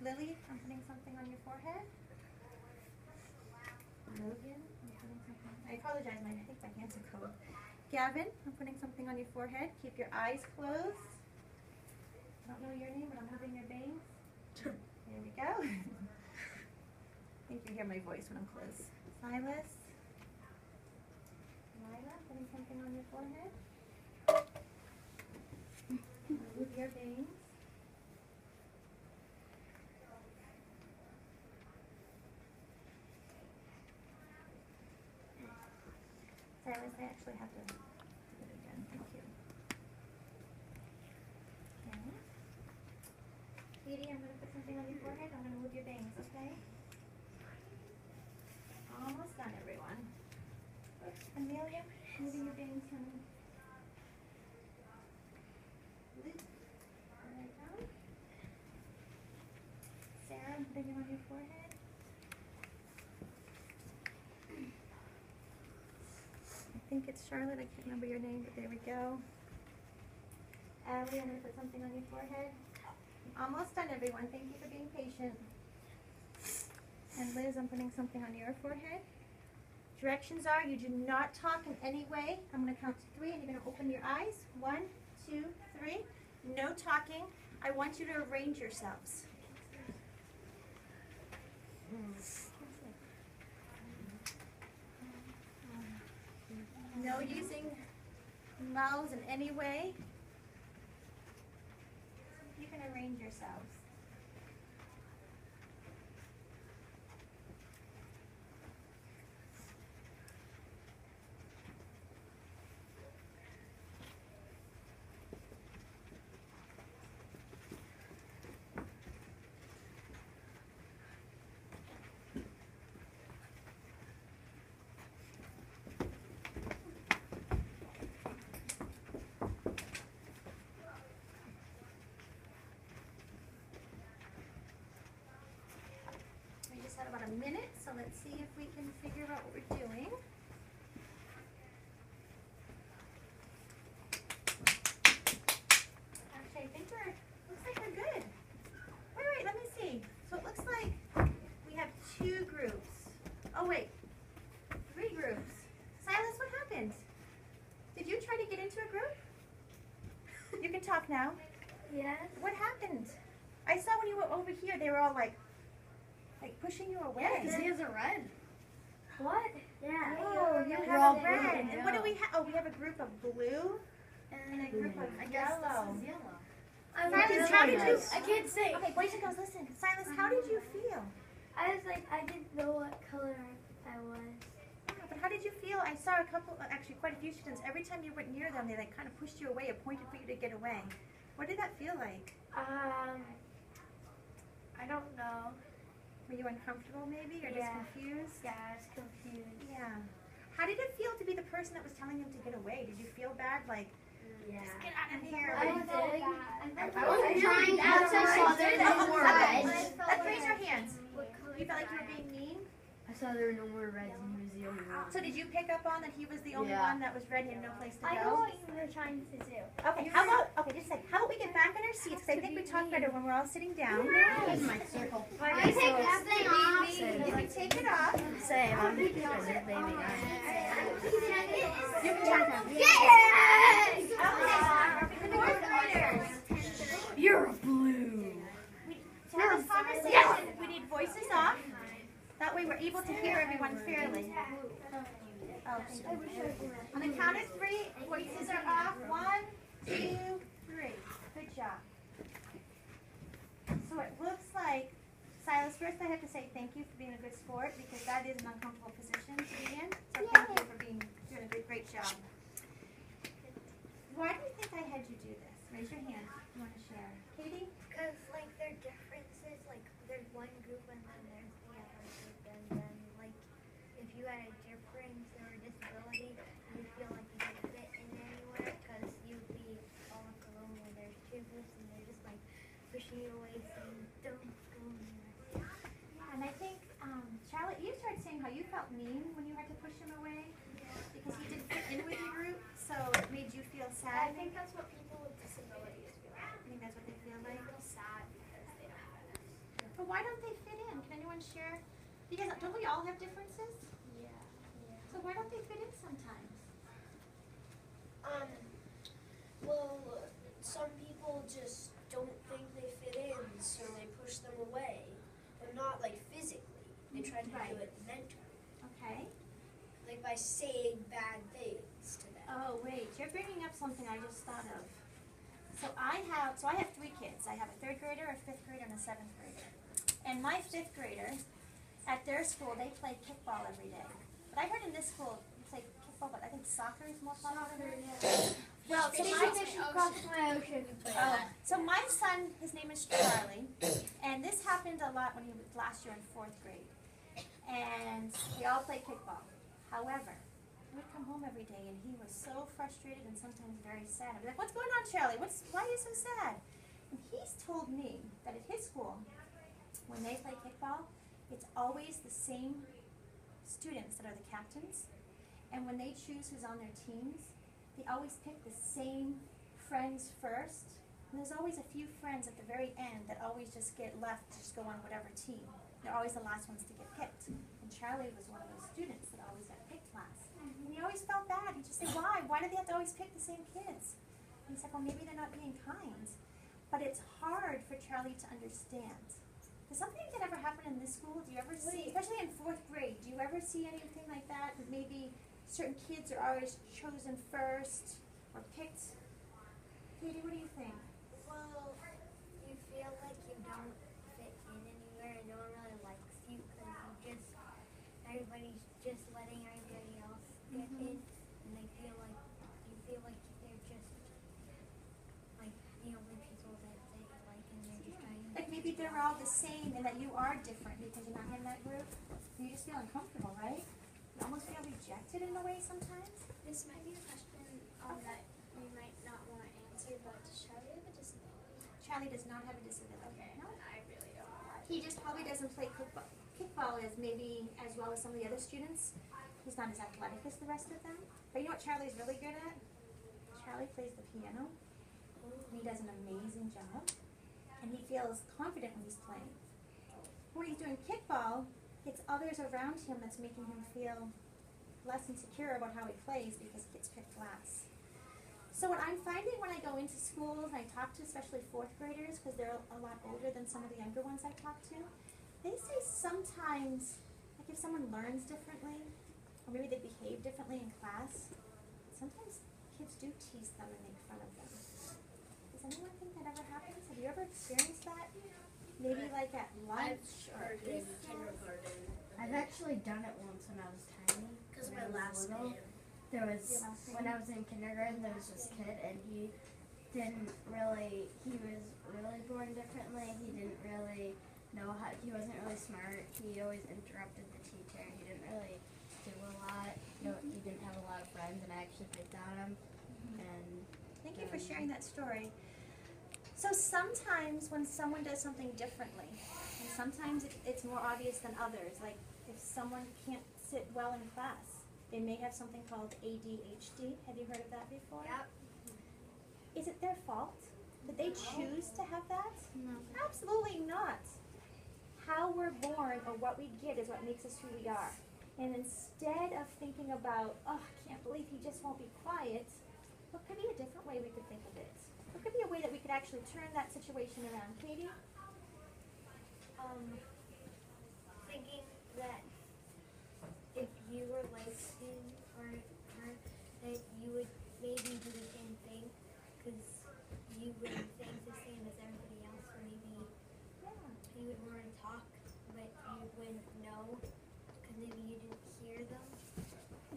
Lily, I'm putting something on your forehead. Logan, I'm putting something. I apologize, I think my hands are cold. Gavin, I'm putting something on your forehead. Keep your eyes closed. I don't know your name, but I'm moving your bangs. There we go. I think you hear my voice when I'm close. Silas. Lila, putting something on your forehead. Move your bangs. Silas, I actually have to do it again. Thank you. Okay. Katie, I'm going to put something on your forehead. I'm going to move your bangs, okay? Almost done, everyone. Amelia, moving your bangs, honey. Luke, there we go. Sarah, I'm putting it on your forehead. I think it's Charlotte. I can't remember your name, but there we go. Allie, I'm going to put something on your forehead. Almost done, everyone. Thank you for being patient. And Liz, I'm putting something on your forehead. Directions are you do not talk in any way. I'm going to count to 3 and you're going to open your eyes. 1, 2, 3. No talking. I want you to arrange yourselves. No using mouths in any way. You can arrange yourselves. About a minute, so let's see if we can figure out what we're doing. Actually, I think looks like we're good. Wait, let me see. So it looks like we have 2 groups. Oh wait, 3 groups. Silas, what happened? Did you try to get into a group? You can talk now. Yes. What happened? I saw when you were over here, they were all like pushing you away. Yeah, because he has a red. What? Yeah. Oh, you have a red. And what do we have? Oh, we have a group of blue and a group of yellow. This is yellow. Silas, how did you? I can't say. Okay, boys and girls, listen. Silas, how did you feel? I was like, I didn't know what color I was. Yeah, but how did you feel? I saw a couple, actually quite a few students. Every time you went near them, they like kind of pushed you away or pointed for you to get away. What did that feel like? I don't know. Were you uncomfortable maybe, or just confused? Yeah, I was confused. Yeah. How did it feel to be the person that was telling him to get away? Did you feel bad? Like, yeah. just get out of here. I was trying out so I saw there was more reds. Let's raise our hands. You felt like you were being mean? I saw there were no more reds and he was the only one. So did you pick up on that he was the only one that was red and had no place to go? I know what you were trying to do. Okay, just a second. How about we get back in our seats? Because I think we talk better when we're all sitting down. That's my circle. I take that thing off. You can take it off. Same. I'm a baby guy. You can turn them. Yes! Okay, fourth graders. You're a blue. To have this conversation, we need voices off. That way we're able to hear everyone fairly. On the count of 3, voices are off. 1, 2, 3. Good job. So it looks like, Silas, first I have to say thank you for being a good sport, because that is an uncomfortable position to be in. So thank you for doing a great job. Why do you think I had you do this? Raise your hand if you want to share. Katie? Because, like, there are differences. Like, there's one group and then there's the other group. And then, like, if you had a difference or a disability, you feel like you didn't fit in anywhere because you'd be all alone when there's 2 groups and they're just, like, pushing you away saying, don't go there. Yeah, and I think, Charlotte, you started saying how you felt mean when you had to push him away because he didn't fit in with your group, so it made you feel sad. I think that's what people with disabilities feel like. I think that's what they feel like. They feel sad because they don't have it. why don't they fit in? Can anyone share? Because don't we all have differences? Yeah. So why don't they fit in sometimes? Well, some people just don't think they fit in, so they push them away. But not like physically. They try to Right. do it mentally. Okay. Like by saying bad things to them. Oh wait, you're bringing up something I just thought of. So I have 3 kids. I have a 3rd grader, a 5th grader, and a 7th grader. And my 5th grader, at their school, they play kickball every day. But I heard in this school, you play kickball, but I think soccer is more popular. Well, so so my son, his name is Charlie, and this happened a lot when he was last year in 4th grade. And we all play kickball. However, he would come home every day and he was so frustrated and sometimes very sad. I'd be like, what's going on, Charlie? Why are you so sad? And he's told me that at his school, when they play kickball, it's always the same students that are the captains. And when they choose who's on their teams, they always pick the same friends first. And there's always a few friends at the very end that always just get left to just go on whatever team. They're always the last ones to get picked. And Charlie was one of those students that always got picked last. And he always felt bad. He'd just say, why? Why do they have to always pick the same kids? And he's like, well, maybe they're not being kind. But it's hard for Charlie to understand. Does something like that ever happen in this school? Do you ever see, especially in 4th grade, do you ever see anything like that? Maybe certain kids are always chosen first or picked? Katie, what do you think? Well, you feel like you don't fit in anywhere and no one really likes you because everybody's just letting everybody else get in, and you feel like they're just like the only people that they like, and they're just trying to. Like maybe they're all the same and that you are different because you're not in that group. You just feel uncomfortable, right? You almost feel rejected in a way sometimes. This might be a question that you might not want to answer, but does Charlie have a disability? Charlie does not have a disability. Okay. No? I really don't know why. He just probably doesn't play kickball as maybe as well as some of the other students. He's not as athletic as the rest of them. But you know what Charlie's really good at? Charlie plays the piano. And he does an amazing job. And he feels confident when he's playing. When he's doing kickball, it's others around him that's making him feel less insecure about how he plays because he gets picked last. So what I'm finding when I go into schools and I talk to especially 4th graders, because they're a lot older than some of the younger ones I talk to, they say sometimes, like if someone learns differently, or maybe they behave differently in class, sometimes kids do tease them and make fun of them. Does anyone think that ever happens? Have you ever experienced that? Maybe like at lunch or in kindergarten. I've actually done it once when I was tiny. Because of When my I last was little. name. There was, Your last name? when I was in kindergarten, there was this kid and he was really born differently. He didn't really know how, he wasn't really smart. He always interrupted the teacher. He didn't really do a lot. He didn't have a lot of friends, and I actually picked on him. And Thank you for sharing that story. So sometimes when someone does something differently, and sometimes it's more obvious than others, like if someone can't sit well in class, they may have something called ADHD. Have you heard of that before? Yep. Is it their fault? Did they choose to have that? No. Absolutely not. How we're born or what we get is what makes us who we are. And instead of thinking about, oh, I can't believe he just won't be quiet, what could be a different way we could think of it? What could be a way that we could actually turn that situation around? Katie? Thinking that if you were like him or her, that you would maybe do the same thing, because you wouldn't think the same as everybody else, or maybe Yeah. you would want to talk, but you wouldn't know, because maybe you didn't hear them.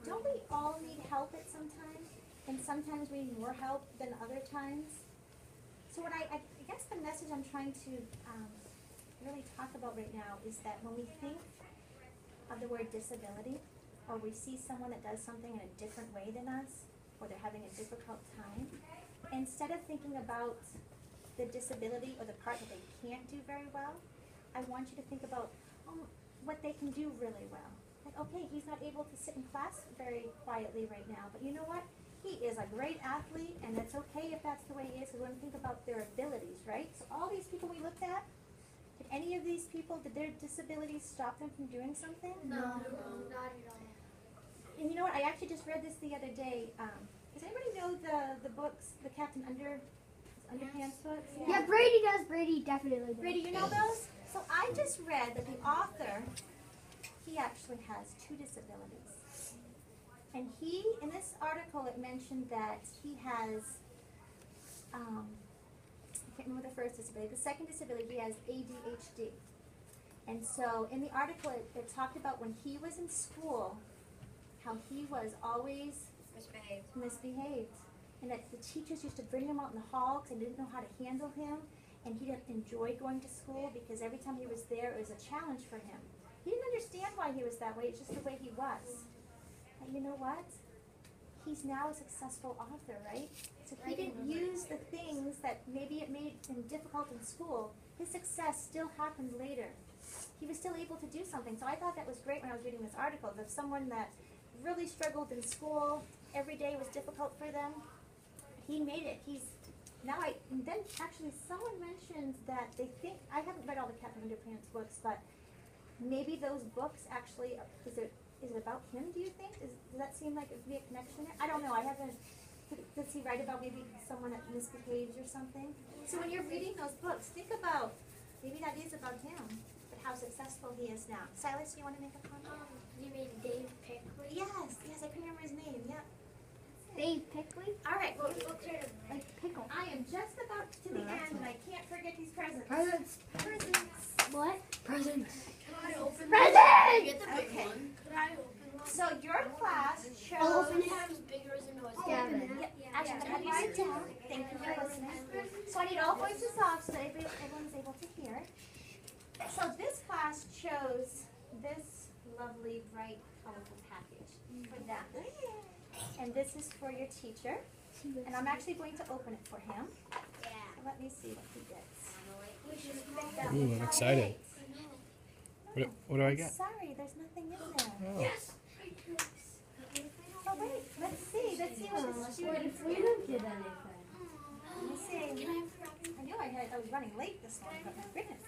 Don't we all need help at some time? And sometimes we need more help than other times? So what I guess the message I'm trying to really talk about right now is that when we think of the word disability, or we see someone that does something in a different way than us, or they're having a difficult time, instead of thinking about the disability or the part that they can't do very well, I want you to think about what they can do really well. Like, okay, he's not able to sit in class very quietly right now, but you know what? He is a great athlete, and it's okay if that's the way he is, because we're going to think about their abilities, right? So all these people we looked at could any of these people, did their disabilities stop them from doing something? No, not at all. And you know what? I actually just read this the other day. Does anybody know the books, the Captain Underpants books? Yeah, Brady does. Brady definitely does. Brady, you know those? So I just read that the author, he actually has 2 disabilities. And in this article, it mentioned that he has, I can't remember the first disability. The second disability, he has ADHD. And so in the article, it talked about when he was in school, how he was always misbehaved. And that the teachers used to bring him out in the hall because they didn't know how to handle him. And he didn't enjoy going to school because every time he was there, it was a challenge for him. He didn't understand why he was that way. It's just the way he was. And you know what? He's now a successful author, right? So he didn't use the things that maybe it made him difficult in school. His success still happened later. He was still able to do something. So I thought that was great when I was reading this article, of someone that really struggled in school, every day was difficult for them. He made it. And then actually someone mentioned that they think, I haven't read all the Captain Underpants books, but maybe those books actually, is it about him, do you think? Does that seem like it would be a connection there? I don't know. I haven't, does he write about maybe someone that misbehaves or something? So when you're reading those books, think about, maybe that is about him, but how successful he is now. Silas, you want to make a comment? You mean Dave Pickley? Yes, I can remember his name, yep. Dave Pickley? All right, well, Like pickle. I am just about to the end, and I can't forget these presents. Presents. What? Presents. Can I open Presents! Get the big Okay. one. Can I open one? So your class chose. I'll open it. Sometimes bigger is a noise. Gavin. Actually, I'm going to write it down. Thank you for listening. So I need all voices off so that everyone's able to hear. So this class chose this lovely, bright, colorful package for them. And this is for your teacher. And I'm actually going to open it for him. Yeah. So let me see what he gets. Ooh, I'm excited. What do I get? Sorry, there's nothing in there. Oh. Yes. Oh wait, let's see what this What if we don't get anything? Let me see. I knew I was running late this morning, but my goodness.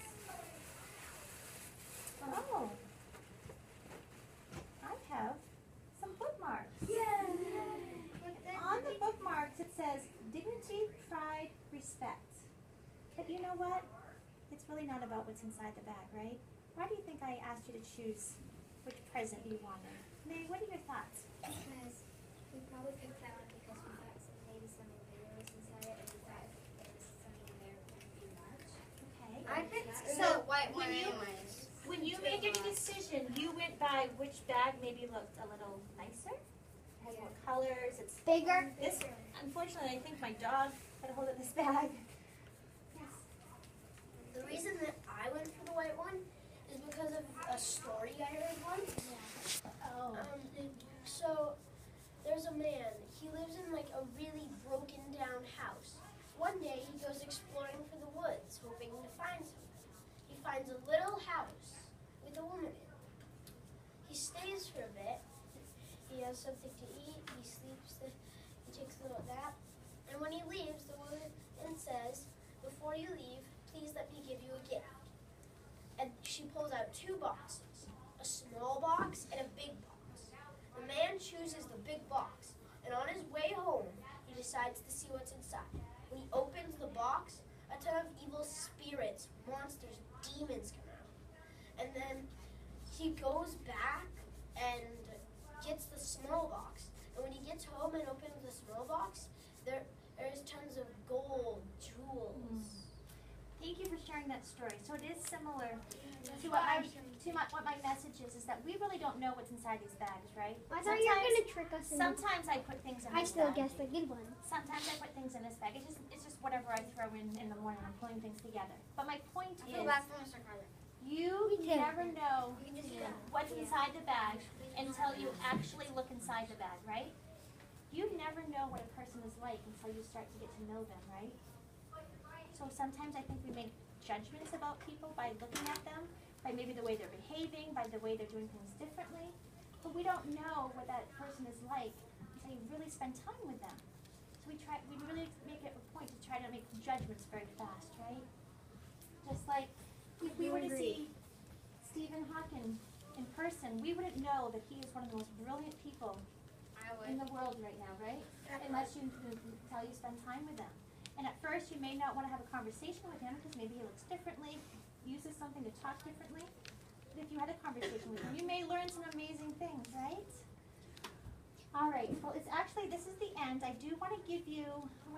Oh. I have some bookmarks. On the bookmarks it says dignity, pride, respect. But you know what? It's really not about what's inside the bag, right? Why do you think I asked you to choose which present you wanted? May, what are your thoughts? Because we probably picked that one because we thought maybe something bigger was inside it, and we thought if there was something in there, it wouldn't be much. Okay. I picked So, the white one when you- anyways. When you made your decision, you went by which bag maybe looked a little nicer? Has more colors, it's Bigger. this, unfortunately, I think my dog got a hold of this bag. Yes. The reason that I went for the white one is because of a story I heard once. Oh. So there's a man. He lives in like a really broken down house. One day he goes exploring for the woods, hoping to find something. He finds a little house with a woman in it. He stays for a bit. He has something to eat. He sleeps. He takes a little nap. And when he leaves, the woman says, "Before you leave, please let me give you a gift." And she pulls out 2 boxes, a small box and a big box. The man chooses the big box, and on his way home, he decides to see what's inside. When he opens the box, a ton of evil spirits, monsters, demons come out. And then he goes back and gets the small box. And when he gets home and opens the small box, there's tons of gold, jewels. Thank you for sharing that story. So it is similar to what my message is that we really don't know what's inside these bags, right? I thought you were gonna trick us. Sometimes I put things in I this still bag. guessed a good one. Sometimes I put things in this bag. It's just whatever I throw in the morning. I'm pulling things together. But my point is, you Me too. never know what's inside the bag until you actually look inside the bag, right? You never know what a person is like until you start to get to know them, right? So sometimes I think we make judgments about people by looking at them, by maybe the way they're behaving, by the way they're doing things differently. But we don't know what that person is like until you really spend time with them. So we really make it a point to try to make judgments very fast, right? Just like if we were person, we wouldn't know that he is one of the most brilliant people in the world right now, right? Unless you until you spend time with him. And at first, you may not want to have a conversation with him because maybe he looks differently, uses something to talk differently. But if you had a conversation with him, you may learn some amazing things, right? All right. Well, it's actually, this is the end. I do want to give you, I want